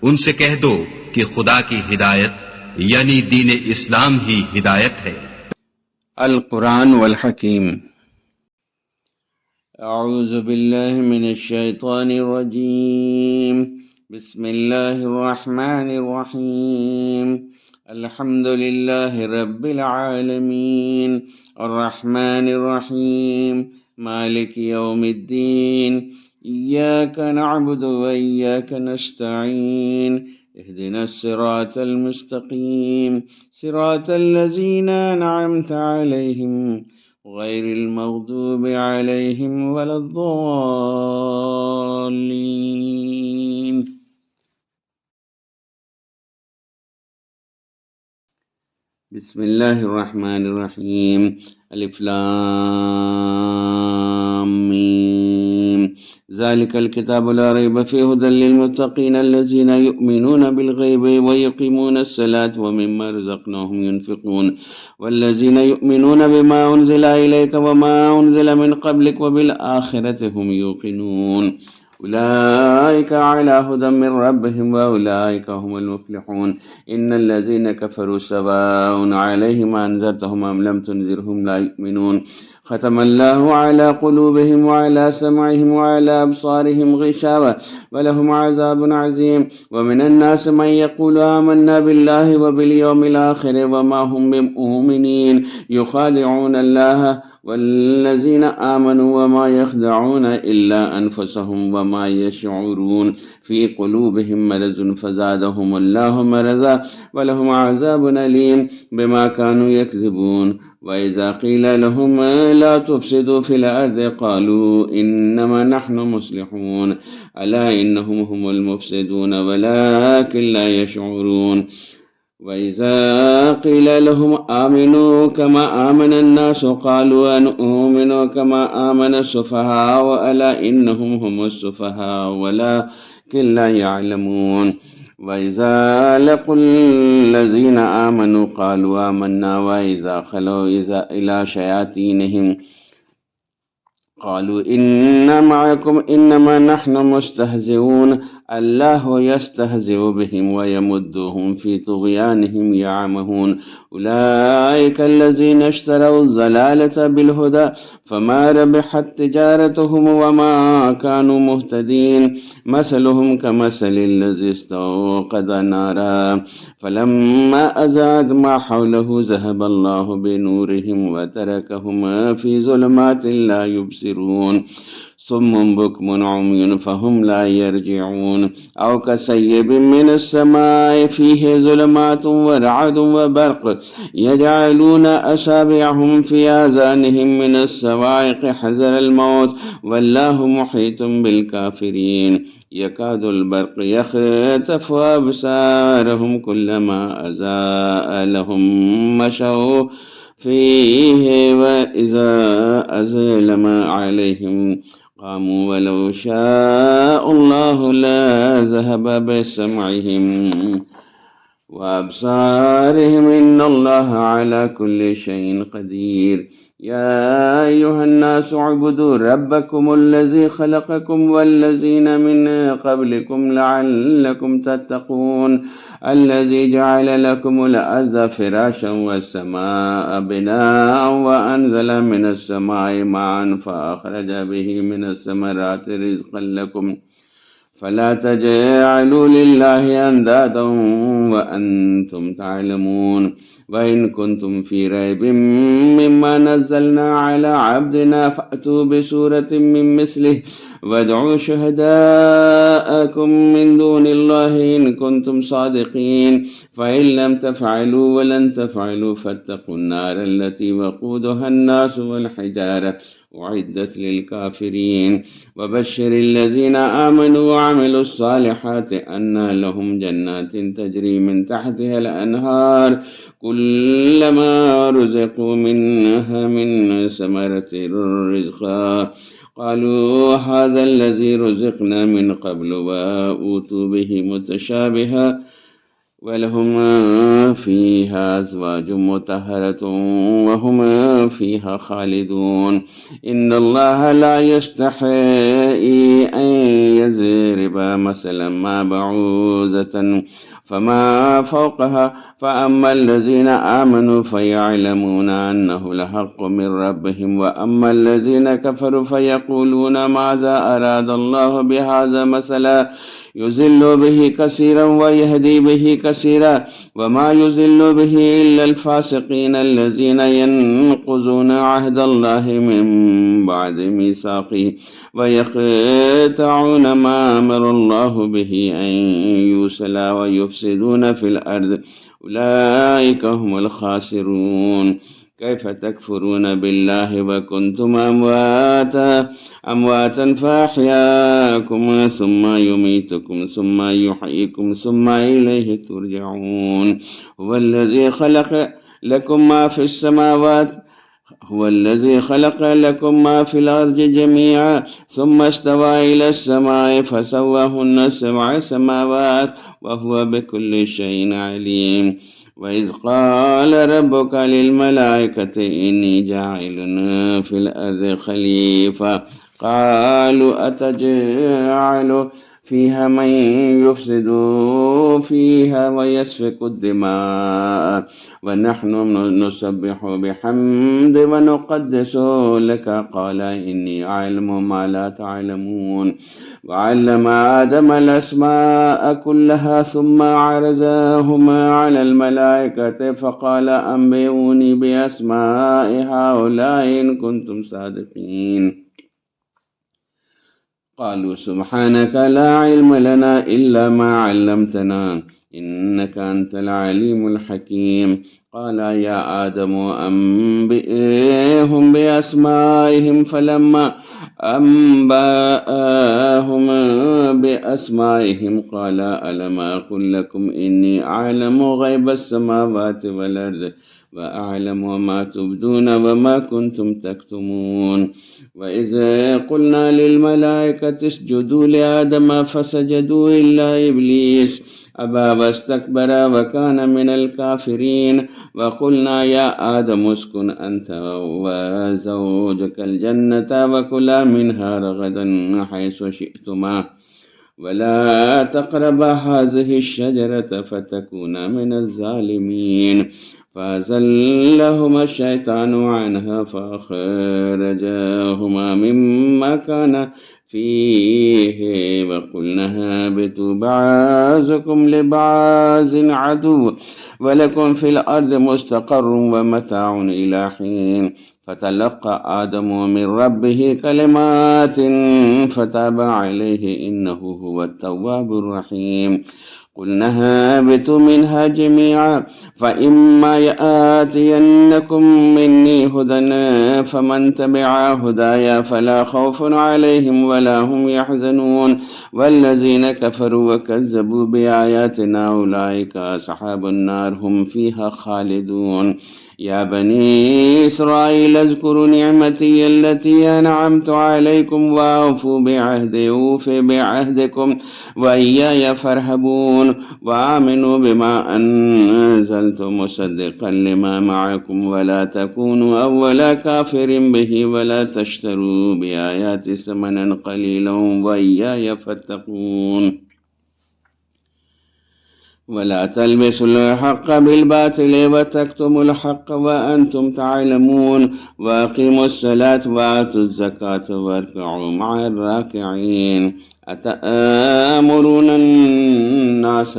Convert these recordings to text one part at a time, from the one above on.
ان سے کہہ دو کہ خدا کی ہدایت یعنی دین اسلام ہی ہدایت ہے۔ القرآن والحکیم۔ اعوذ باللہ من الشیطان الرجیم، بسم اللہ الرحمن الرحیم۔ الحمد للہ رب العالمین، الرحمن الرحیم، مالک یوم الدین، ایاک نعبد و ایاک نستعین، اهدنا الصراط المستقیم، صراط الذین انعمت علیہم غیر المغضوب علیہم ولا الضالین۔ بسم اللہ الرحمن الرحیم۔ الف لام میم، ذلك الكتاب لا ريب فيه هدى للمتقين الذين يؤمنون بالغيب ويقيمون الصلاة ومما رزقناهم ينفقون والذين يؤمنون بما أنزل إليك وما أنزل من قبلك وبالآخرة هم يوقنون أولئك على هدى من ربهم وأولئك هم المفلحون إن الذين كفروا سواء عليهم أنذرتهم أم لم تنذرهم لا يؤمنون ختم الله على قلوبهم وعلى سمعهم وعلى أبصارهم غشاوة ولهم عذاب عظيم ومن الناس من يقول آمنا بالله وباليوم الآخر وما هم بمؤمنين يخادعون الله والذين آمنوا وما يخدعون إلا أنفسهم وما يشعرون في قلوبهم مرض فزادهم الله مرضا ولهم عذاب أليم بما كانوا يكذبون وإذا قيل لهم لا تفسدوا في الأرض قالوا إنما نحن مصلحون ألا إنهم هم المفسدون ولكن لا يشعرون وإذا قيل لهم آمنوا كما آمن الناس قالوا نؤمن كما آمن السفهاء ألا إنهم هم السفهاء ولكن لا يعلمون وإذا لقوا الذين آمنوا قالوا آمنا وإذا خلوا إلى شياطينهم قالوا إنا معكم إنما نحن مستهزئون الله يستهزئ بهم ويمدهم في طغيانهم يعمهون أولئك الذين اشتروا الضلالة بالهدى فما ربحت تجارتهم وما كانوا مهتدين مثلهم كمثل الذي استوقد نارا فلما أزاد ما حوله ذهب الله بنورهم وتركهم في ظلمات لا يبصرون صم بكم عمي فهم لا يرجعون أو كسيب من السماء فيه ظلمات ورعد وبرق يجعلون أصابعهم في آذانهم من الصواعق حذر الموت والله محيط بالكافرين يكاد البرق يخطف أبصارهم كلما أضاء لهم مشوا فيه وإذا أظلم عليهم قاموا ولو شاء الله لا ذهب بسمعهم وأبصارهم إن الله على كل شيء قدير يا أيها الناس اعبدوا ربكم الذي خلقكم والذين من قبلكم لعلكم تتقون الذي جعل لكم الأرض فراشا والسماء بناء وأنزل من السماء ماء فأخرج به من الثمرات رزقا لكم فلا تجعلوا لله أندادا وأنتم تعلمون وإن كنتم في ريب مما نزلنا على عبدنا فأتوا بسورة من مثله وادعوا شهداءكم من دون الله إن كنتم صادقين فإن لم تفعلوا ولن تفعلوا فاتقوا النار التي وقودها الناس والحجارة أعدت للكافرين وبشر الذين آمنوا وعملوا الصالحات أن لهم جنات تجري من تحتها الأنهار كلما رزقوا منها من ثمرة رزقا قالوا هذا الذي رزقنا من قبل وأوتوا به متشابها ولهم فيها أزواج مطهرة وهم فيها خالدون إن الله لا يستحي أن يضرب مثلا ما بعوضة فما فوقها فأما الذين آمنوا فيعلمون أنه الحق من ربهم وأما الذين كفروا فيقولون ماذا أراد الله بهذا مثلا يضل به كثيرا ويهدي به كثيرا وما يضل به إلا الفاسقين الذين ينقضون عهد الله من بعد ميثاقه ويقطعون ما أمر الله به أن يوصل ويفسدون في الأرض أولئك هم الخاسرون كيف تكفرون بالله وكنتم أمواتا فأحياكم ثم يميتكم ثم يحييكم ثم إليه ترجعون هو الذي خلق لكم ما في السماوات هو الذي خلق لكم ما في الأرض جميعا ثم استوى إلى السماء فسواهن 7 سماوات وهو بكل شيء عليم وإذ قال ربك للملائكة إني جاعل في الأرض خليفة قالوا أتجعل فيها من يفسد فيها ويسفك الدماء ونحن نسبح بحمد ونقدس لك قال إني أعلم ما لا تعلمون وعلم آدم الأسماء كلها ثم عرضهما على الملائكة فقال أنبئوني بأسماء هؤلاء إن كنتم صادقين قالوا سبحانك لا علم لنا إلا ما علمتنا إنك أنت العليم الحكيم قال يا آدم أنبئهم بأسمائهم فلما أنبأهم بأسمائهم قال ألم أقل لكم إني أعلم غيب السماوات والأرض وأعلم ما تبدون وما كنتم تكتمون وإذ قلنا للملائكة اسجدوا لآدم فسجدوا إلا إبليس أبى واستكبر وكان من الكافرين وقلنا يا آدم اسكن أنت وزوجك الجنة وكلا منها رغدا حيث شئتما ولا تقربا هذه الشجرة فتكونا من الظالمين فأزلهما الشيطان عنها فأخرجاهما مما كان فيه وقلنا اهبطوا بعضكم لبعض عدو ولكم في الأرض مستقر ومتاع إلى حين فتلقى آدم من ربه كلمات فتاب عليه إنه هو التواب الرحيم قلنا اهبطوا منها جميعا فإما يأتينكم مني هدى فمن تبع هدايا فلا خوف عليهم ولا هم يحزنون والذين كفروا وكذبوا بآياتنا أولئك أصحاب النار هم فيها خالدون يا بني إسرائيل اذكروا نعمتي التي أنعمت عليكم وأوفوا بعهدي أوف بعهدكم وإياي فارهبون وآمنوا بما أنزلت مصدقا لما معكم ولا تكونوا أول كافر به ولا تشتروا بآياتي ثمنا قليلا وإياي فاتقون ولا تلبسوا الحق بالباطل وتكتموا الحق وأنتم تعلمون وأقيموا الصلاة وآتوا الزكاة واركعوا مع الراكعين أتآمرون الناس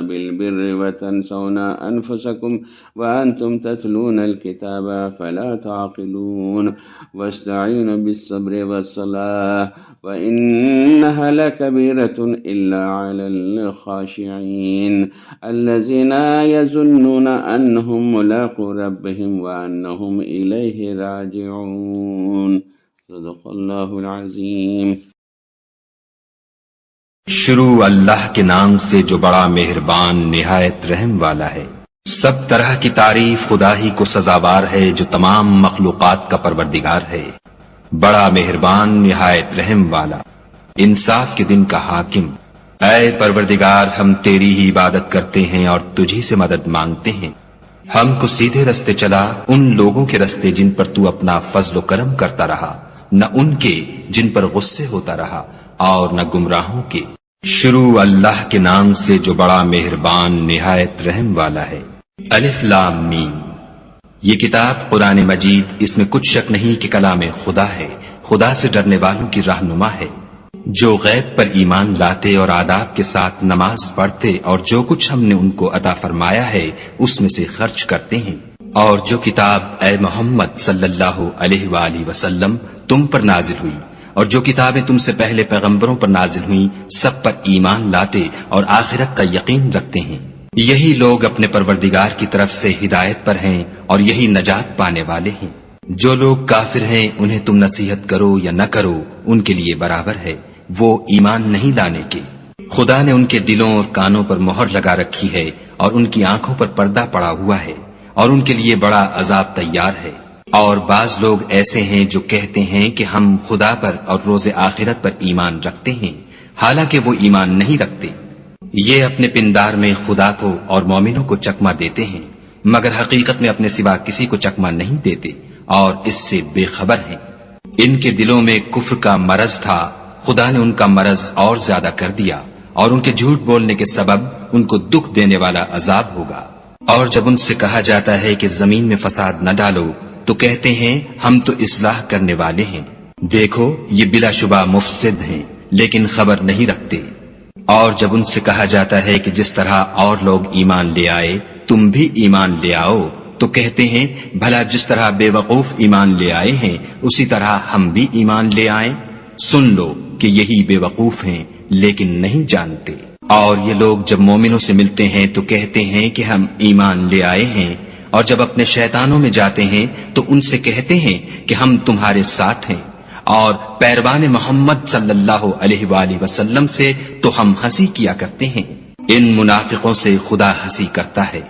بالبر وتنسون أنفسكم وأنتم تتلون الكتاب فلا تعقلون واستعينوا بالصبر والصلاة وإنها لكبيرة إلا على الخاشعين الذين يظنون أنهم ملاقو ربهم وأنهم إليه راجعون صدق الله العظيم. شروع اللہ کے نام سے جو بڑا مہربان نہایت رحم والا ہے. سب طرح کی تعریف خدا ہی کو سزاوار ہے جو تمام مخلوقات کا پروردگار ہے. بڑا مہربان نہایت رحم والا، انصاف کے دن کا حاکم، اے پروردگار، ہم تیری ہی عبادت کرتے ہیں اور تجھی سے مدد مانگتے ہیں۔ ہم کو سیدھے رستے چلا، ان لوگوں کے رستے جن پر تو اپنا فضل و کرم کرتا رہا، نہ ان کے جن پر غصے ہوتا رہا، اور نہ گمراہوں کے۔ شروع اللہ کے نام سے جو بڑا مہربان نہایت رحم والا ہے۔ الف لام میم۔ یہ کتاب قرآن مجید، اس میں کچھ شک نہیں کہ کلام خدا ہے، خدا سے ڈرنے والوں کی رہنما ہے، جو غیب پر ایمان لاتے اور آداب کے ساتھ نماز پڑھتے اور جو کچھ ہم نے ان کو عطا فرمایا ہے اس میں سے خرچ کرتے ہیں۔ اور جو کتاب اے محمد صلی اللہ علیہ وآلہ وسلم تم پر نازل ہوئی اور جو کتابیں تم سے پہلے پیغمبروں پر نازل ہوئیں، سب پر ایمان لاتے اور آخرت کا یقین رکھتے ہیں، یہی لوگ اپنے پروردگار کی طرف سے ہدایت پر ہیں اور یہی نجات پانے والے ہیں۔ جو لوگ کافر ہیں انہیں تم نصیحت کرو یا نہ کرو ان کے لیے برابر ہے، وہ ایمان نہیں لانے کے۔ خدا نے ان کے دلوں اور کانوں پر مہر لگا رکھی ہے اور ان کی آنکھوں پر پردہ پڑا ہوا ہے اور ان کے لیے بڑا عذاب تیار ہے۔ اور بعض لوگ ایسے ہیں جو کہتے ہیں کہ ہم خدا پر اور روز آخرت پر ایمان رکھتے ہیں، حالانکہ وہ ایمان نہیں رکھتے۔ یہ اپنے پندار میں خدا کو اور مومنوں کو چکمہ دیتے ہیں، مگر حقیقت میں اپنے سوا کسی کو چکمہ نہیں دیتے اور اس سے بے خبر ہیں۔ ان کے دلوں میں کفر کا مرض تھا، خدا نے ان کا مرض اور زیادہ کر دیا اور ان کے جھوٹ بولنے کے سبب ان کو دکھ دینے والا عذاب ہوگا۔ اور جب ان سے کہا جاتا ہے کہ زمین میں فساد نہ ڈالو تو کہتے ہیں ہم تو اصلاح کرنے والے ہیں، دیکھو یہ بلا شبہ مفسد ہیں لیکن خبر نہیں رکھتے۔ اور جب ان سے کہا جاتا ہے کہ جس طرح اور لوگ ایمان لے آئے تم بھی ایمان لے آؤ تو کہتے ہیں بھلا جس طرح بے وقوف ایمان لے آئے ہیں اسی طرح ہم بھی ایمان لے آئیں۔ سن لو کہ یہی بے وقوف ہیں لیکن نہیں جانتے۔ اور یہ لوگ جب مومنوں سے ملتے ہیں تو کہتے ہیں کہ ہم ایمان لے آئے ہیں، اور جب اپنے شیطانوں میں جاتے ہیں تو ان سے کہتے ہیں کہ ہم تمہارے ساتھ ہیں، اور پیروان محمد صلی اللہ علیہ وآلہ وسلم سے تو ہم ہنسی کیا کرتے ہیں۔ ان منافقوں سے خدا ہنسی کرتا ہے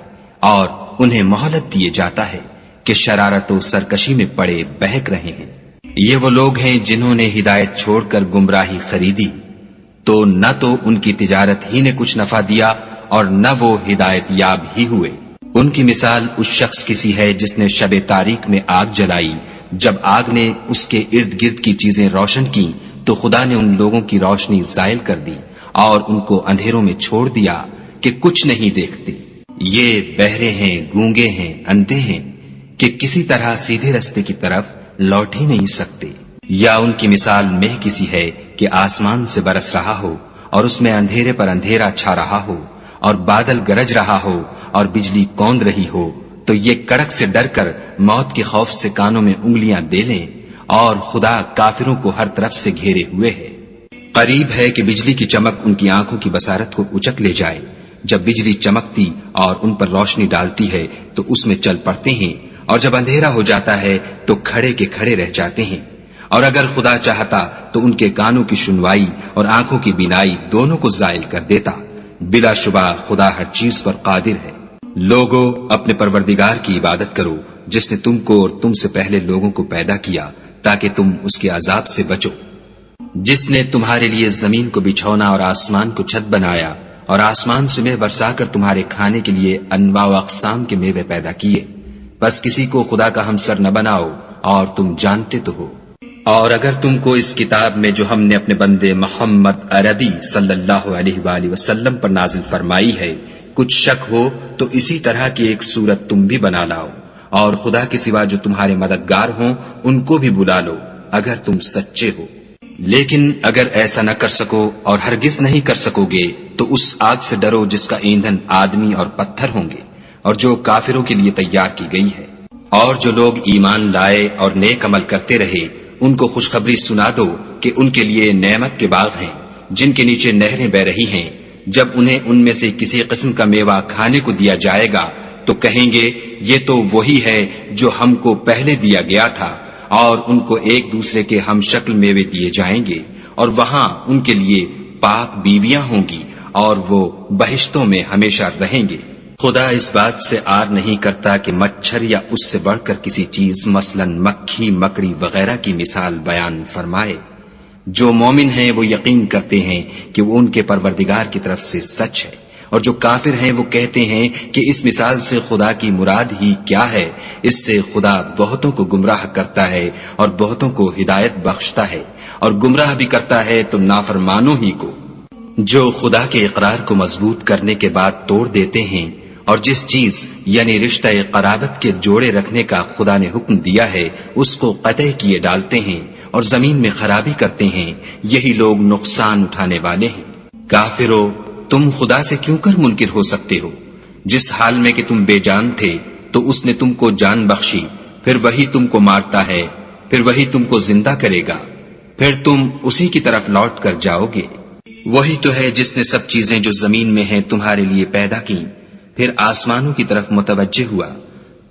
اور انہیں مہلت دیے جاتا ہے کہ شرارت و سرکشی میں پڑے بہک رہے ہیں۔ یہ وہ لوگ ہیں جنہوں نے ہدایت چھوڑ کر گمراہی خریدی، تو نہ تو ان کی تجارت ہی نے کچھ نفع دیا اور نہ وہ ہدایت یاب ہی ہوئے۔ ان کی مثال اس شخص کی سی ہے جس نے شب تاریک میں آگ جلائی، جب آگ نے اس کے ارد گرد کی چیزیں روشن کی تو خدا نے ان لوگوں کی روشنی زائل کر دی اور ان کو اندھیروں میں چھوڑ دیا کہ کچھ نہیں دیکھتے۔ یہ بہرے ہیں، گونگے ہیں، اندھے ہیں کہ کسی طرح سیدھے رستے کی طرف لوٹ ہی نہیں سکتے۔ یا ان کی مثال مہ کسی ہے کہ آسمان سے برس رہا ہو اور اس میں اندھیرے پر اندھیرا چھا رہا ہو اور بادل گرج رہا ہو اور بجلی کوند رہی ہو، تو یہ کڑک سے ڈر کر موت کے خوف سے کانوں میں انگلیاں دے لیں، اور خدا کافروں کو ہر طرف سے گھیرے ہوئے ہے۔ قریب ہے کہ بجلی کی چمک ان کی آنکھوں کی بصارت کو اچک لے جائے۔ جب بجلی چمکتی اور ان پر روشنی ڈالتی ہے تو اس میں چل پڑتے ہیں، اور جب اندھیرا ہو جاتا ہے تو کھڑے کے کھڑے رہ جاتے ہیں۔ اور اگر خدا چاہتا تو ان کے کانوں کی سنوائی اور آنکھوں کی بینائی دونوں کو زائل کر دیتا۔ بلا شبہ خدا ہر چیز پر قادر ہے۔ لوگو اپنے پروردگار کی عبادت کرو جس نے تم کو اور تم سے پہلے لوگوں کو پیدا کیا تاکہ تم اس کے عذاب سے بچو، جس نے تمہارے لیے زمین کو بچھونا اور آسمان کو چھت بنایا اور آسمان سے میوہ برسا کر تمہارے کھانے کے لیے انواع و اقسام کے میوے پیدا کیے، بس کسی کو خدا کا ہمسر نہ بناؤ اور تم جانتے تو ہو۔ اور اگر تم کو اس کتاب میں جو ہم نے اپنے بندے محمد عربی صلی اللہ علیہ وآلہ وسلم پر نازل فرمائی ہے کچھ شک ہو تو اسی طرح کی ایک صورت تم بھی بنا لاؤ، اور خدا کے سوا جو تمہارے مددگار ہوں ان کو بھی بلا لو اگر تم سچے ہو۔ لیکن اگر ایسا نہ کر سکو اور ہرگز نہیں کر سکو گے تو اس آگ سے ڈرو جس کا ایندھن آدمی اور پتھر ہوں گے اور جو کافروں کے لیے تیار کی گئی ہے۔ اور جو لوگ ایمان لائے اور نیک عمل کرتے رہے ان کو خوشخبری سنا دو کہ ان کے لیے نعمت کے باغ ہیں جن کے نیچے نہریں بہ رہی ہیں۔ جب انہیں ان میں سے کسی قسم کا میوہ کھانے کو دیا جائے گا تو کہیں گے یہ تو وہی ہے جو ہم کو پہلے دیا گیا تھا، اور ان کو ایک دوسرے کے ہم شکل میوے دیے جائیں گے، اور وہاں ان کے لیے پاک بیویاں ہوں گی اور وہ بہشتوں میں ہمیشہ رہیں گے۔ خدا اس بات سے آر نہیں کرتا کہ مچھر یا اس سے بڑھ کر کسی چیز مثلا مکھی، مکڑی وغیرہ کی مثال بیان فرمائے۔ جو مومن ہیں وہ یقین کرتے ہیں کہ وہ ان کے پروردگار کی طرف سے سچ ہے، اور جو کافر ہیں وہ کہتے ہیں کہ اس مثال سے خدا کی مراد ہی کیا ہے، اس سے خدا بہتوں کو گمراہ کرتا ہے اور بہتوں کو ہدایت بخشتا ہے، اور گمراہ بھی کرتا ہے تو نافرمانوں ہی کو، جو خدا کے اقرار کو مضبوط کرنے کے بعد توڑ دیتے ہیں، اور جس چیز یعنی رشتہ قرابت کے جوڑے رکھنے کا خدا نے حکم دیا ہے اس کو قطع کیے ڈالتے ہیں اور زمین میں خرابی کرتے ہیں، یہی لوگ نقصان اٹھانے والے ہیں۔ کافرو، تم خدا سے کیوں کر منکر ہو سکتے ہو؟ جس حال میں کہ تم بے جان تھے تو اس نے تم کو جان بخشی، پھر وہی تم کو مارتا ہے، پھر وہی تم کو زندہ کرے گا، پھر تم اسی کی طرف لوٹ کر جاؤ گے۔ وہی تو ہے جس نے سب چیزیں جو زمین میں ہیں تمہارے لیے پیدا کی، پھر آسمانوں کی طرف متوجہ ہوا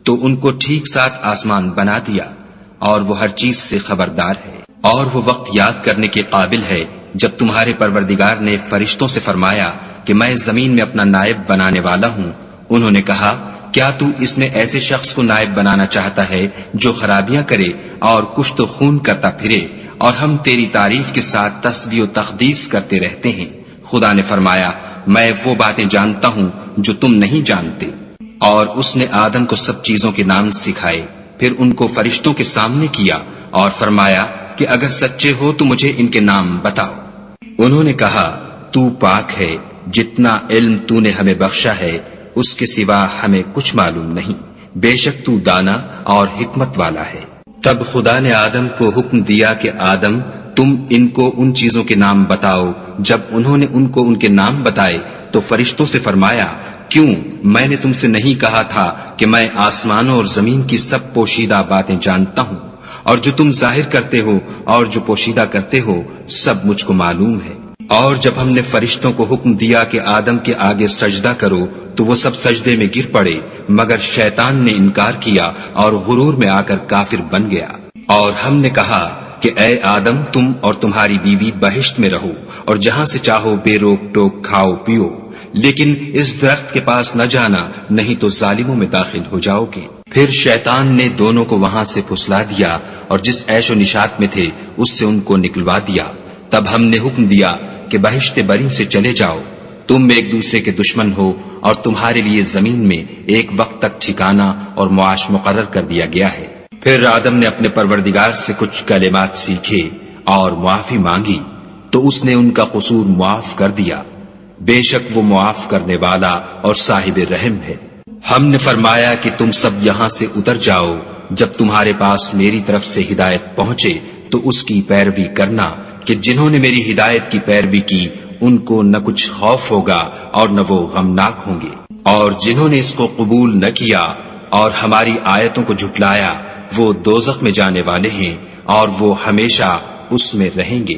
تو ان کو ٹھیک ساتھ آسمان بنا دیا، اور وہ ہر چیز سے خبردار ہے۔ اور وہ وقت یاد کرنے کے قابل ہے جب تمہارے پروردگار نے فرشتوں سے فرمایا کہ میں زمین میں اپنا نائب بنانے والا ہوں۔ انہوں نے کہا، کیا تو اس میں ایسے شخص کو نائب بنانا چاہتا ہے جو خرابیاں کرے اور کشت و خون کرتا پھرے، اور ہم تیری تعریف کے ساتھ تسبیح و تقدیس کرتے رہتے ہیں؟ خدا نے فرمایا، میں وہ باتیں جانتا ہوں جو تم نہیں جانتے۔ اور اس نے آدم کو سب چیزوں کے نام سکھائے، پھر ان کو فرشتوں کے سامنے کیا اور فرمایا کہ اگر سچے ہو تو مجھے ان کے نام بتاؤ۔ انہوں نے کہا، تو پاک ہے، جتنا علم تو نے ہمیں بخشا ہے اس کے سوا ہمیں کچھ معلوم نہیں، بے شک تو دانا اور حکمت والا ہے۔ تب خدا نے آدم کو حکم دیا کہ آدم، تم ان کو ان چیزوں کے نام بتاؤ۔ جب انہوں نے ان کو ان کے نام بتائے تو فرشتوں سے فرمایا، کیوں میں نے تم سے نہیں کہا تھا کہ میں آسمانوں اور زمین کی سب پوشیدہ باتیں جانتا ہوں، اور جو تم ظاہر کرتے ہو اور جو پوشیدہ کرتے ہو سب مجھ کو معلوم ہے۔ اور جب ہم نے فرشتوں کو حکم دیا کہ آدم کے آگے سجدہ کرو تو وہ سب سجدے میں گر پڑے، مگر شیطان نے انکار کیا اور غرور میں آ کر کافر بن گیا۔ اور ہم نے کہا کہ اے آدم، تم اور تمہاری بیوی بہشت میں رہو اور جہاں سے چاہو بے روک ٹوک کھاؤ پیو، لیکن اس درخت کے پاس نہ جانا، نہیں تو ظالموں میں داخل ہو جاؤ گے۔ پھر شیطان نے دونوں کو وہاں سے پھسلا دیا اور جس عیش و نشاط میں تھے اس سے ان کو نکلوا دیا۔ تب ہم نے حکم دیا کہ بہشت بری سے چلے جاؤ، تم ایک دوسرے کے دشمن ہو، اور تمہارے لیے زمین میں ایک وقت تک ٹھکانہ اور معاش مقرر کر دیا گیا ہے۔ پھر آدم نے اپنے پروردگار سے کچھ کلمات سیکھے اور معافی مانگی تو اس نے ان کا قصور معاف کر دیا، بے شک وہ معاف کرنے والا اور صاحب رحم ہے۔ ہم نے فرمایا کہ تم سب یہاں سے اتر جاؤ، جب تمہارے پاس میری طرف سے ہدایت پہنچے تو اس کی پیروی کرنا، کہ جنہوں نے میری ہدایت کی پیروی کی ان کو نہ کچھ خوف ہوگا اور نہ وہ غمناک ہوں گے، اور جنہوں نے اس کو قبول نہ کیا اور ہماری آیتوں کو جھٹلایا وہ دوزخ میں جانے والے ہیں اور وہ ہمیشہ اس میں رہیں گے۔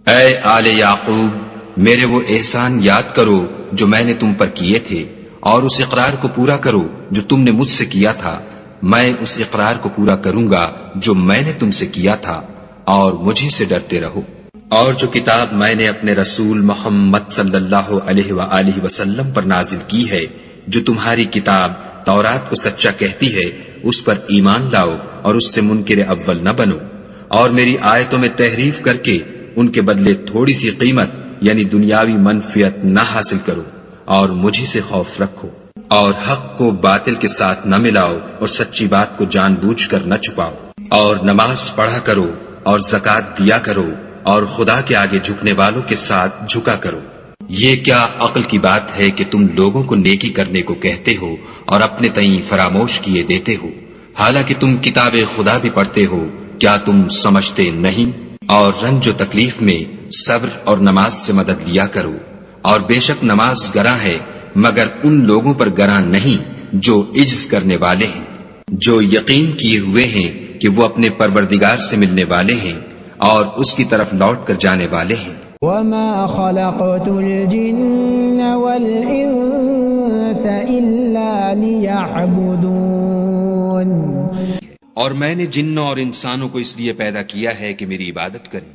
اے آل یعقوب، میرے وہ احسان یاد کرو جو میں نے تم پر کیے تھے، اور اس اقرار کو پورا کرو جو تم نے مجھ سے کیا تھا۔ میں اس اقرار کو پورا کروں گا جو میں نے تم سے کیا تھا، اور مجھے سے ڈرتے رہو۔ اور جو کتاب میں نے اپنے رسول محمد صلی اللہ علیہ وآلہ وسلم پر نازل کی ہے، جو تمہاری کتاب تورات کو سچا کہتی ہے، اس پر ایمان لاؤ اور اس سے منکر اول نہ بنو، اور میری آیتوں میں تحریف کر کے ان کے بدلے تھوڑی سی قیمت یعنی دنیاوی منفعت نہ حاصل کرو، اور مجھے سے خوف رکھو، اور حق کو باطل کے ساتھ نہ ملاؤ اور سچی بات کو جان بوجھ کر نہ چھپاؤ، اور نماز پڑھا کرو اور زکوٰۃ دیا کرو، اور خدا کے آگے جھکنے والوں کے ساتھ جھکا کرو۔ یہ کیا عقل کی بات ہے کہ تم لوگوں کو نیکی کرنے کو کہتے ہو اور اپنے تئیں فراموش کیے دیتے ہو، حالانکہ تم کتاب خدا بھی پڑھتے ہو، کیا تم سمجھتے نہیں؟ اور رنج و تکلیف میں صبر اور نماز سے مدد لیا کرو، اور بے شک نماز گراں ہے مگر ان لوگوں پر گراں نہیں جو عجز کرنے والے ہیں، جو یقین کیے ہوئے ہیں کہ وہ اپنے پروردگار سے ملنے والے ہیں اور اس کی طرف لوٹ کر جانے والے ہیں۔ وَمَا خَلَقْتُ الْجِنَّ وَالْإِنسَ إِلَّا لِيَعْبُدُونَ۔ اور میں نے جنوں اور انسانوں کو اس لیے پیدا کیا ہے کہ میری عبادت کریں۔